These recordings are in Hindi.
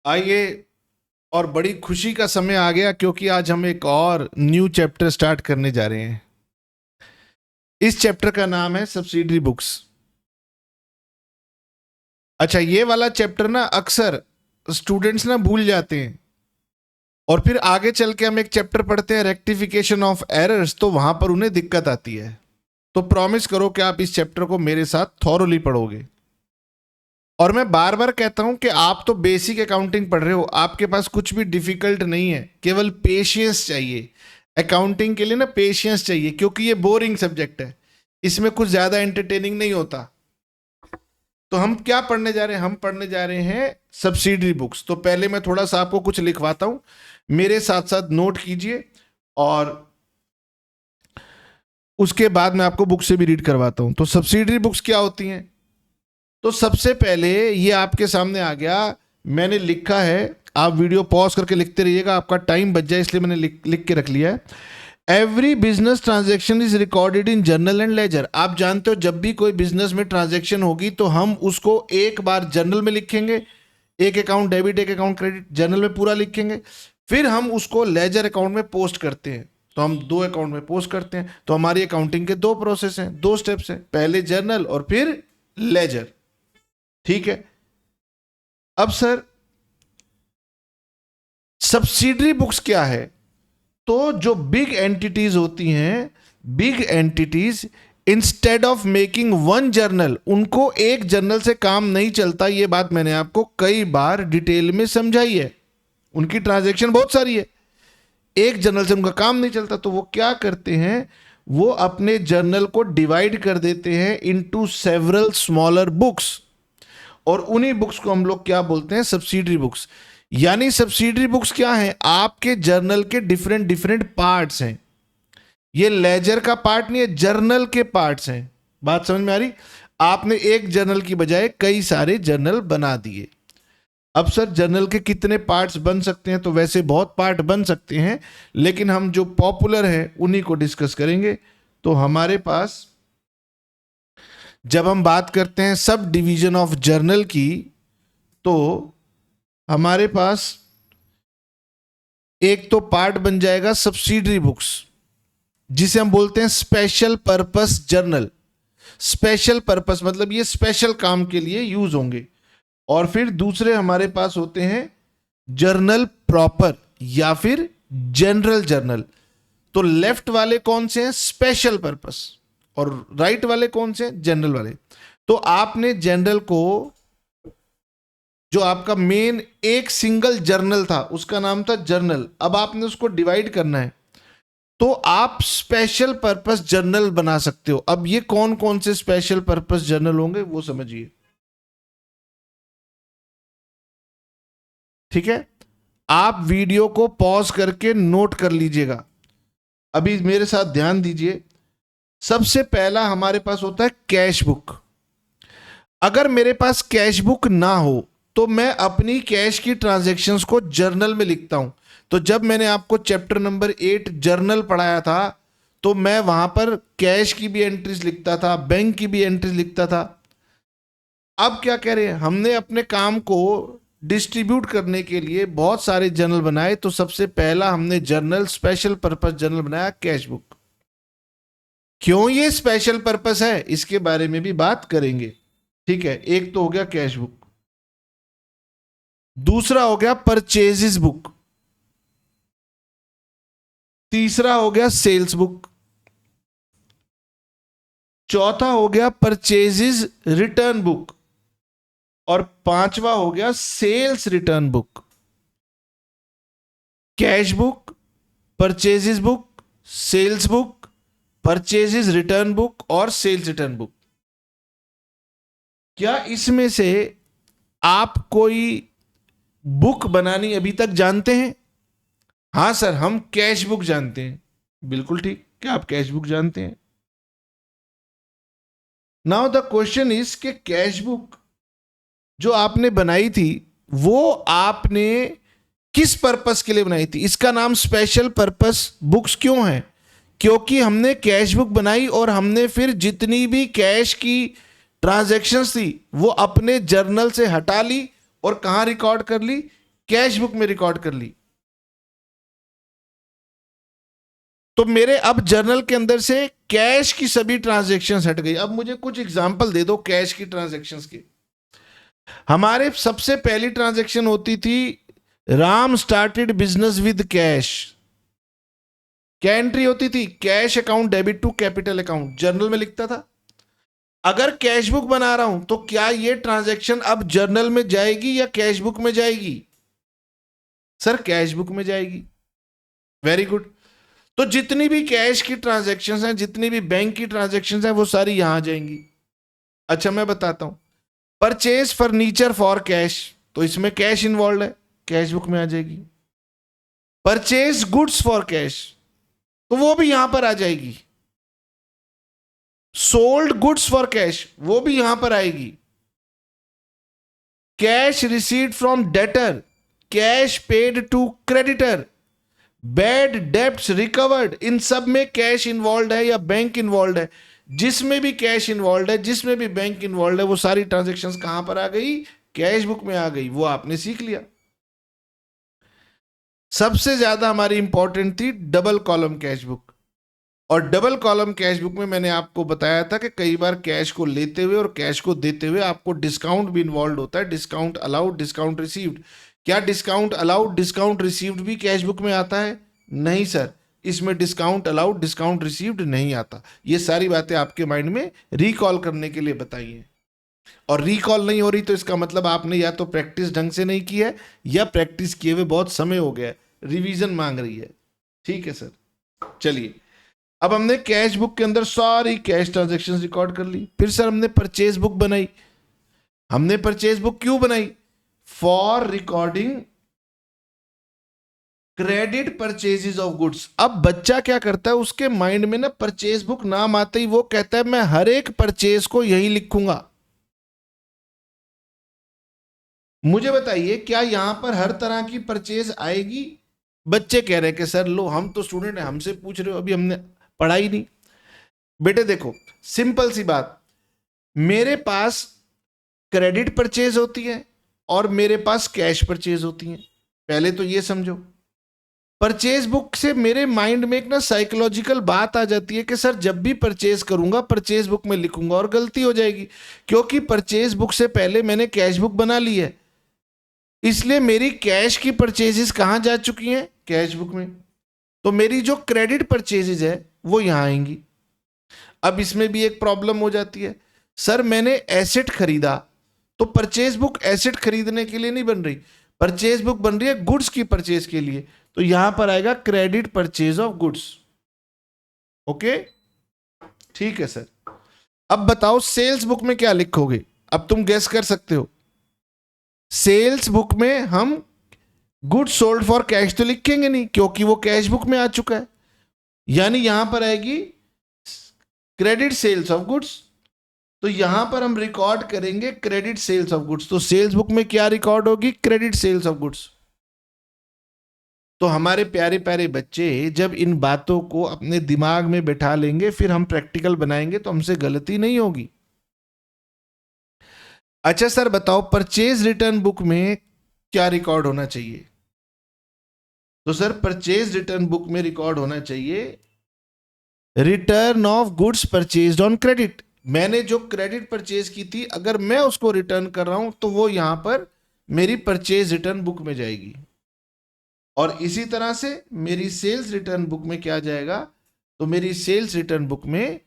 आइए, और बड़ी खुशी का समय आ गया क्योंकि आज हम एक और न्यू चैप्टर स्टार्ट करने जा रहे हैं। इस चैप्टर का नाम है सब्सिडरी बुक्स। अच्छा, ये वाला चैप्टर ना अक्सर स्टूडेंट्स ना भूल जाते हैं, और फिर आगे चल के हम एक चैप्टर पढ़ते हैं रेक्टिफिकेशन ऑफ एरर्स, तो वहां पर उन्हें दिक्कत आती है। तो प्रॉमिस करो कि आप इस चैप्टर को मेरे साथ थॉरोली पढ़ोगे। और मैं बार बार कहता हूं कि आप तो बेसिक अकाउंटिंग पढ़ रहे हो, आपके पास कुछ भी डिफिकल्ट नहीं है, केवल पेशेंस चाहिए। अकाउंटिंग के लिए ना पेशेंस चाहिए, क्योंकि ये बोरिंग सब्जेक्ट है, इसमें कुछ ज्यादा एंटरटेनिंग नहीं होता। तो हम क्या पढ़ने जा रहे हैं? हम पढ़ने जा रहे हैं सब्सिडरी बुक्स। तो पहले मैं थोड़ा सा आपको कुछ लिखवाता हूं, मेरे साथ साथ नोट कीजिए, और उसके बाद मैं आपको बुक से भी रीड करवाता हूं। तो सब्सिडरी बुक्स क्या होती हैं? तो सबसे पहले ये आपके सामने आ गया, मैंने लिखा है, आप वीडियो पॉज करके लिखते रहिएगा, आपका टाइम बच जाए इसलिए मैंने लिख के रख लिया है। Every business transaction is recorded in journal and ledger. आप जानते हो जब भी कोई बिजनेस में ट्रांजैक्शन होगी तो हम उसको एक बार जर्नल में लिखेंगे, एक अकाउंट डेबिट एक अकाउंट क्रेडिट जर्नल में पूरा लिखेंगे, फिर हम उसको लेजर अकाउंट में पोस्ट करते हैं। तो हम दो अकाउंट में पोस्ट करते हैं। तो हमारी अकाउंटिंग के दो प्रोसेस हैं, दो स्टेप्स हैं, पहले जर्नल और फिर लेजर। ठीक है। अब सर, सब्सिडरी बुक्स क्या है? तो जो बिग एंटिटीज होती हैं, big entities instead of making one journal, उनको एक जर्नल से काम नहीं चलता। ये बात मैंने आपको कई बार डिटेल में समझाई है। उनकी ट्रांजैक्शन बहुत सारी है, एक जर्नल से उनका काम नहीं चलता। तो वो क्या करते हैं? वो अपने जर्नल को डिवाइड कर देते हैं इनटू सेवरल स्मॉलर बुक्स, और उन्हीं बुक्स को हम लोग क्या बोलते हैं? Subsidiary books. यानी सब्सिडरी बुक्स क्या है? आपके जर्नल के डिफरेंट डिफरेंट पार्ट्स हैं। ये लेजर का पार्ट नहीं है, जर्नल के पार्ट्स हैं। बात समझ में आ रही? आपने एक जर्नल की बजाय कई सारे जर्नल बना दिए। अब सर, जर्नल के कितने पार्ट्स बन सकते हैं? तो वैसे बहुत पार्ट बन सकते हैं, लेकिन हम जो पॉपुलर है उन्हीं को डिस्कस करेंगे। तो हमारे पास, जब हम बात करते हैं सब डिवीजन ऑफ जर्नल की, तो हमारे पास एक तो पार्ट बन जाएगा सब्सिडरी बुक्स, जिसे हम बोलते हैं special purpose journal. Special purpose मतलब ये स्पेशल काम के लिए यूज होंगे। और फिर दूसरे हमारे पास होते हैं जर्नल प्रॉपर या फिर जनरल जर्नल। तो लेफ्ट वाले कौन से हैं? स्पेशल पर्पस, और राइट वाले कौन से हैं? जनरल वाले। तो आपने जनरल को, जो आपका मेन एक सिंगल जर्नल था उसका नाम था जर्नल, अब आपने उसको डिवाइड करना है, तो आप स्पेशल पर्पस जर्नल बना सकते हो। अब ये कौन कौन से स्पेशल पर्पस जर्नल होंगे वो समझिए। ठीक है, आप वीडियो को पॉज करके नोट कर लीजिएगा। अभी मेरे साथ ध्यान दीजिए। सबसे पहला हमारे पास होता है कैश बुक। अगर मेरे पास कैश बुक ना हो तो मैं अपनी कैश की ट्रांजैक्शंस को जर्नल में लिखता हूं। तो जब मैंने आपको चैप्टर नंबर 8 जर्नल पढ़ाया था, तो मैं वहां पर कैश की भी एंट्रीज लिखता था, बैंक की भी एंट्रीज लिखता था। अब क्या कह रहे हैं? हमने अपने काम को डिस्ट्रीब्यूट करने के लिए बहुत सारे जर्नल बनाए। तो सबसे पहला हमने जर्नल, स्पेशल पर्पस जर्नल बनाया, कैश बुक। क्यों ये स्पेशल पर्पस है, इसके बारे में भी बात करेंगे। ठीक है, एक तो हो गया कैश बुक, दूसरा हो गया परचेजेस बुक, तीसरा हो गया सेल्स बुक, चौथा हो गया परचेजेस रिटर्न बुक, और पांचवा हो गया sales return book. Cash book, purchases book, sales book, purchases return book और सेल्स रिटर्न बुक। क्या इसमें से आप कोई बुक बनानी अभी तक जानते हैं? हाँ सर, हम कैश बुक जानते हैं। बिल्कुल ठीक, क्या आप कैश बुक जानते हैं? नाउ द क्वेश्चन इज कि कैश बुक जो आपने बनाई थी, वो आपने किस पर्पस के लिए बनाई थी? इसका नाम स्पेशल पर्पस बुक्स क्यों है? क्योंकि हमने कैश बुक बनाई और हमने फिर जितनी भी कैश की ट्रांजैक्शंस थी वो अपने जर्नल से हटा ली और कहां रिकॉर्ड कर ली? कैश बुक में रिकॉर्ड कर ली। तो मेरे अब जर्नल के अंदर से कैश की सभी ट्रांजैक्शंस हट गई। अब मुझे कुछ एग्जांपल दे दो कैश की ट्रांजैक्शंस की। हमारे सबसे पहली ट्रांजैक्शन होती थी, Ram started business with cash. क्या एंट्री होती थी? Cash account debit to capital account, journal में लिखता था। अगर कैश बुक बना रहा हूं तो क्या ये ट्रांजैक्शन अब जर्नल में जाएगी या कैश बुक में जाएगी? सर कैश बुक में जाएगी। Very good. तो जितनी भी कैश की ट्रांजैक्शंस हैं, जितनी भी बैंक की ट्रांजैक्शंस हैं, वो सारी यहां आ जाएंगी। अच्छा मैं बताता हूं, परचेज फर्नीचर फॉर कैश, तो इसमें कैश इन्वॉल्व है, कैश बुक में आ जाएगी। परचेज गुड्स फॉर कैश, तो वो भी यहां पर आ जाएगी। सोल्ड गुड्स फॉर कैश, वो भी यहां पर आएगी। Cash received from debtor, cash paid to creditor, bad debts recovered, इन सब में कैश इन्वॉल्व है या बैंक इन्वॉल्व है? जिसमें भी कैश इन्वॉल्व है, जिसमें भी बैंक इन्वॉल्व है, वो सारी ट्रांजैक्शंस कहां पर आ गई? कैश बुक में आ गई। वो आपने सीख लिया। सबसे ज्यादा हमारी इंपॉर्टेंट थी डबल कॉलम कैश बुक। और डबल कॉलम कैश बुक में मैंने आपको बताया था कि कई बार कैश को लेते हुए और कैश को देते हुए आपको डिस्काउंट भी इन्वॉल्व होता है। Discount allowed, discount received. क्या डिस्काउंट अलाउड, डिस्काउंट रिसीव्ड भी कैश बुक में आता है? नहीं सर, इसमें डिस्काउंट अलाउड, डिस्काउंट रिसीव्ड नहीं आता। ये सारी बातें आपके माइंड में रिकॉल करने के लिए बताई हैं। और रिकॉल नहीं हो रही तो इसका मतलब आपने या तो प्रैक्टिस ढंग से नहीं की है या प्रैक्टिस किए हुए बहुत समय हो गया है, रिवीजन मांग रही है। ठीक है सर, चलिए। अब हमने कैश बुक के अंदर सारी कैश ट्रांजैक्शंस रिकॉर्ड कर ली। फिर सर हमने परचेज बुक बनाई। हमने परचेज बुक क्यों बनाई? For recording credit purchases of goods. अब बच्चा क्या करता है, उसके माइंड में ना परचेज बुक नाम आते ही वो कहता है मैं हर एक परचेज को यही लिखूंगा। मुझे बताइए क्या यहां पर हर तरह की परचेज आएगी? बच्चे कह रहे हैं कि सर लो हम तो स्टूडेंट हैं, हमसे पूछ रहे हो, अभी हमने पढ़ा ही नहीं। बेटे देखो, सिंपल सी बात, मेरे पास क्रेडिट परचेज होती है और मेरे पास कैश परचेज होती है। पहले तो ये समझो, परचेज बुक से मेरे माइंड में एक ना साइकोलॉजिकल बात आ जाती है कि सर जब भी परचेज करूंगा परचेज बुक में लिखूंगा, और गलती हो जाएगी क्योंकि परचेज बुक से पहले मैंने कैश बुक बना ली है। इसलिए मेरी कैश की परचेजेस कहां जा चुकी हैं? कैश बुक में। तो मेरी जो क्रेडिट परचेजेस है वो यहां आएंगी। अब इसमें भी एक प्रॉब्लम हो जाती है, सर मैंने एसेट खरीदा, तो परचेज बुक एसेट खरीदने के लिए नहीं बन रही, परचेज बुक बन रही है गुड्स की परचेज के लिए। तो यहां पर आएगा credit purchase of goods. Okay, ठीक है सर। अब बताओ सेल्स बुक में क्या लिखोगे? अब तुम गेस कर सकते हो। सेल्स बुक में हम गुड्स सोल्ड फॉर कैश तो लिखेंगे नहीं क्योंकि वो कैश बुक में आ चुका है। यानी यहां पर आएगी क्रेडिट सेल्स ऑफ गुड्स। तो यहां पर हम रिकॉर्ड करेंगे क्रेडिट सेल्स ऑफ गुड्स। तो सेल्स बुक में क्या रिकॉर्ड होगी? Credit sales of goods. तो हमारे प्यारे प्यारे बच्चे जब इन बातों को अपने दिमाग में बैठा लेंगे, फिर हम प्रैक्टिकल बनाएंगे तो हमसे गलती नहीं होगी। अच्छा सर बताओ, परचेज रिटर्न बुक में क्या रिकॉर्ड होना चाहिए? तो सर परचेज रिटर्न बुक में रिकॉर्ड होना चाहिए return of goods purchased on credit. मैंने जो क्रेडिट परचेज की थी, अगर मैं उसको रिटर्न कर रहा हूं तो वो यहां पर मेरी परचेज रिटर्न बुक में जाएगी। और इसी तरह से मेरी सेल्स रिटर्न बुक में क्या जाएगा? तो मेरी सेल्स रिटर्न बुक में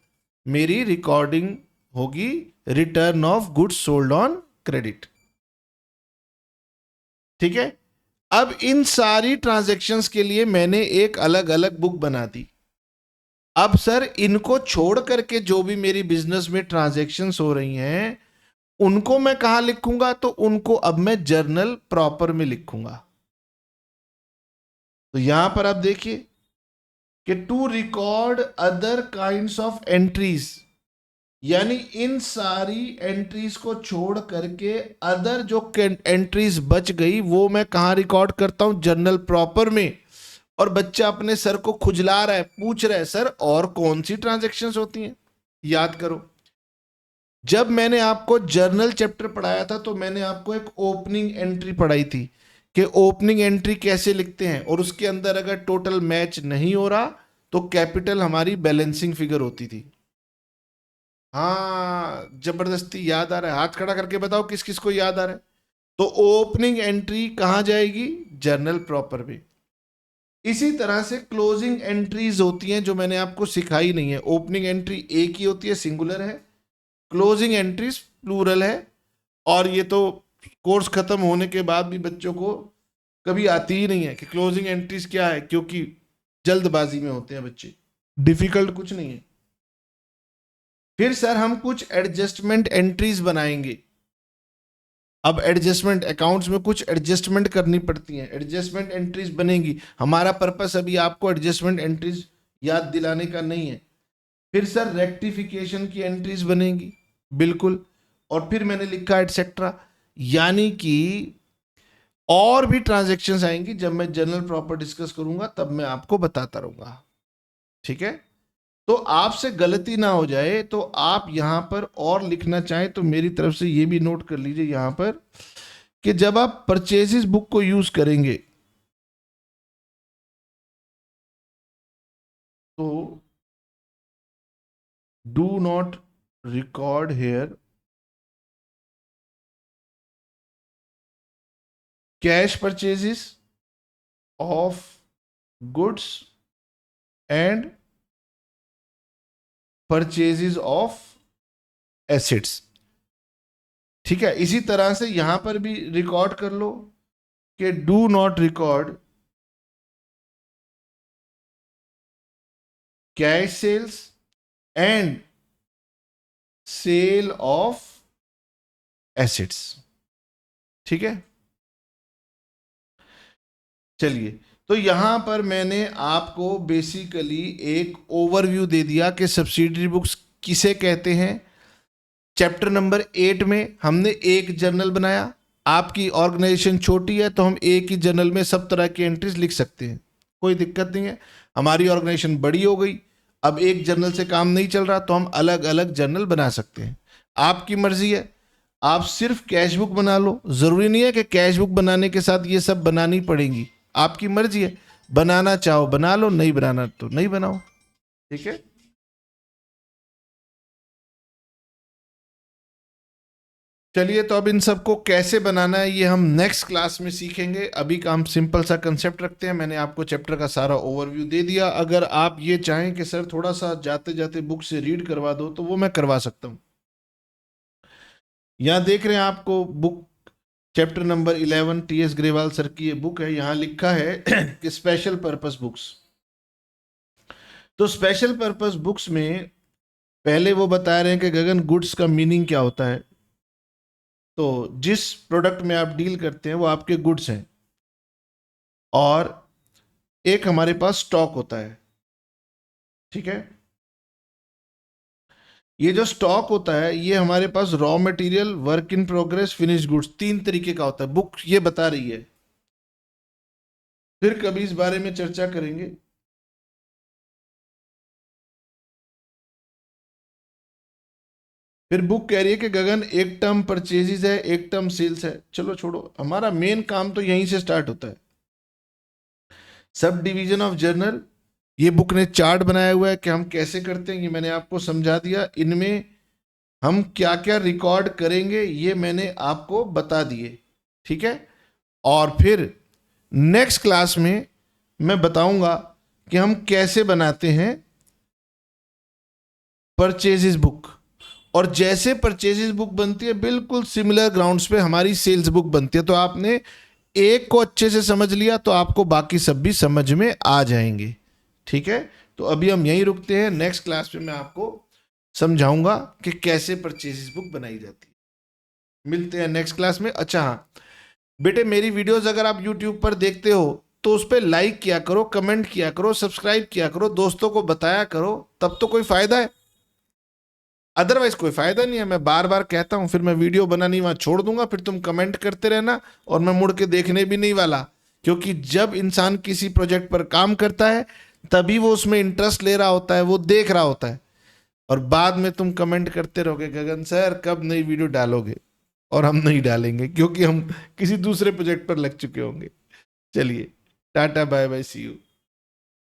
मेरी रिकॉर्डिंग होगी return of goods sold on credit. ठीक है। अब इन सारी ट्रांजैक्शंस के लिए मैंने एक अलग अलग बुक बना दी। अब सर इनको छोड़ करके जो भी मेरी बिजनेस में ट्रांजैक्शंस हो रही हैं उनको मैं कहां लिखूंगा? तो उनको अब मैं जर्नल प्रॉपर में लिखूंगा। तो यहां पर आप देखिए कि to record other kinds of entries, यानी इन सारी एंट्रीज को छोड़ करके अदर जो एंट्रीज बच गई वो मैं कहां रिकॉर्ड करता हूं? जर्नल प्रॉपर में। और बच्चा अपने सर को खुजला रहा है, पूछ रहा है सर और कौन सी ट्रांजैक्शंस होती हैं? याद करो, जब मैंने आपको जर्नल चैप्टर पढ़ाया था तो मैंने आपको एक ओपनिंग एंट्री पढ़ाई थी कि ओपनिंग एंट्री कैसे लिखते हैं, और उसके अंदर अगर टोटल मैच नहीं हो रहा तो कैपिटल हमारी बैलेंसिंग फिगर होती थी। हाँ, जबरदस्ती याद आ रहा है, हाथ खड़ा करके बताओ किस किस को याद आ रहा है। तो ओपनिंग एंट्री कहां जाएगी? जर्नल प्रॉपर में। इसी तरह से क्लोजिंग एंट्रीज होती हैं जो मैंने आपको सिखाई नहीं है। ओपनिंग एंट्री एक ही होती है, सिंगुलर है। क्लोजिंग एंट्रीज प्लूरल है। और ये तो कोर्स खत्म होने के बाद भी बच्चों को कभी आती ही नहीं है कि क्लोजिंग एंट्रीज क्या है, क्योंकि जल्दबाजी में होते हैं बच्चे। डिफिकल्ट कुछ नहीं है। फिर सर हम कुछ एडजस्टमेंट एंट्रीज बनाएंगे। अब एडजस्टमेंट अकाउंट्स में कुछ एडजस्टमेंट करनी पड़ती हैं, एडजस्टमेंट एंट्रीज बनेंगी। हमारा पर्पस अभी आपको एडजस्टमेंट एंट्रीज याद दिलाने का नहीं है। फिर सर रेक्टिफिकेशन की एंट्रीज बनेगी, बिल्कुल। और फिर मैंने लिखा एटसेट्रा, यानी कि और भी ट्रांजैक्शंस आएंगी। जब मैं जनरल प्रॉपर डिस्कस करूंगा तब मैं आपको बताता रहूंगा, ठीक है। तो आपसे गलती ना हो जाए तो आप यहां पर और लिखना चाहें तो मेरी तरफ से ये भी नोट कर लीजिए यहां पर कि जब आप परचेजेस बुक को यूज करेंगे तो do not record here cash purchases of goods and purchases of assets, ठीक है। इसी तरह से यहां पर भी रिकॉर्ड कर लो कि do not record cash sales and sale of assets, ठीक है। चलिए, तो यहां पर मैंने आपको बेसिकली एक ओवरव्यू दे दिया कि सब्सिडरी बुक्स किसे कहते हैं। चैप्टर नंबर 8 में हमने एक जर्नल बनाया। आपकी ऑर्गेनाइजेशन छोटी है तो हम एक ही जर्नल में सब तरह की एंट्रीज लिख सकते हैं, कोई दिक्कत नहीं है। हमारी ऑर्गेनाइजेशन बड़ी हो गई, अब एक जर्नल से काम नहीं चल रहा तो हम अलग अलग जर्नल बना सकते हैं। आपकी मर्जी है, आप सिर्फ कैश बुक बना लो, जरूरी नहीं है कि कैश बुक बनाने के साथ ये सब बनानी पड़ेंगी। आपकी मर्जी है, बनाना चाहो बना लो, नहीं बनाना तो नहीं बनाओ, ठीक है। चलिए, तो अब इन सबको कैसे बनाना है ये हम नेक्स्ट क्लास में सीखेंगे। अभी का हम सिंपल सा कंसेप्ट रखते हैं। मैंने आपको चैप्टर का सारा ओवरव्यू दे दिया। अगर आप ये चाहें कि सर थोड़ा सा जाते जाते बुक से रीड करवा दो तो वो मैं करवा सकता हूँ। यहाँ देख रहे हैं आपको book chapter number 11 T S Grewal sir की ये बुक है। यहाँ लिखा है कि स्पेशल पर्पस बुक्स। तो स्पेशल पर्पस बुक्स में पहले वो बता रहे हैं कि गगन गुड्स का मीनिंग क्या होता है। तो जिस प्रोडक्ट में आप डील करते हैं वो आपके गुड्स हैं, और एक हमारे पास स्टॉक होता है, ठीक है। ये जो स्टॉक होता है ये हमारे पास raw material, work in progress, finish goods, तीन तरीके का होता है। बुक ये बता रही है, फिर कभी इस बारे में चर्चा करेंगे। फिर बुक कह रही है कि गगन एक टर्म परचेजेस है, एक टर्म सेल्स है। चलो छोड़ो, हमारा मेन काम तो यहीं से स्टार्ट होता है। सब डिवीजन ऑफ जर्नल, ये बुक ने चार्ट बनाया हुआ है कि हम कैसे करते हैं, ये मैंने आपको समझा दिया। इनमें हम क्या क्या रिकॉर्ड करेंगे ये मैंने आपको बता दिए, ठीक है। और फिर नेक्स्ट क्लास में मैं बताऊंगा कि हम कैसे बनाते हैं परचेजेस बुक। और जैसे परचेजेस बुक बनती है बिल्कुल सिमिलर ग्राउंड्स पे हमारी सेल्स बुक बनती है। तो आपने एक को अच्छे से समझ लिया तो आपको बाकी सब भी समझ में आ जाएंगे, ठीक है। तो अभी हम यहीं रुकते हैं, नेक्स्ट क्लास में मैं आपको समझाऊंगा कि कैसे परचेजेस बुक बनाई जाती है। मिलते हैं नेक्स्ट क्लास में। अच्छा हाँ बेटे, मेरी वीडियोस अगर आप यूट्यूब पर देखते हो तो उस पर लाइक किया करो, कमेंट किया करो, सब्सक्राइब किया करो, दोस्तों को बताया करो, तब तो कोई फायदा है। अदरवाइज कोई फायदा नहीं है। मैं बार बार कहता हूं, फिर मैं वीडियो बनानी वहां छोड़ दूंगा, फिर तुम कमेंट करते रहना और मैं मुड़ के देखने भी नहीं वाला। क्योंकि जब इंसान किसी प्रोजेक्ट पर काम करता है तभी वो उसमें इंटरेस्ट ले रहा होता है, वो देख रहा होता है। और बाद में तुम कमेंट करते रहोगे गगन सर कब नई वीडियो डालोगे। और हम नहीं डालेंगे क्योंकि हम किसी दूसरे प्रोजेक्ट पर लग चुके होंगे। चलिए, tata, bye bye, see you.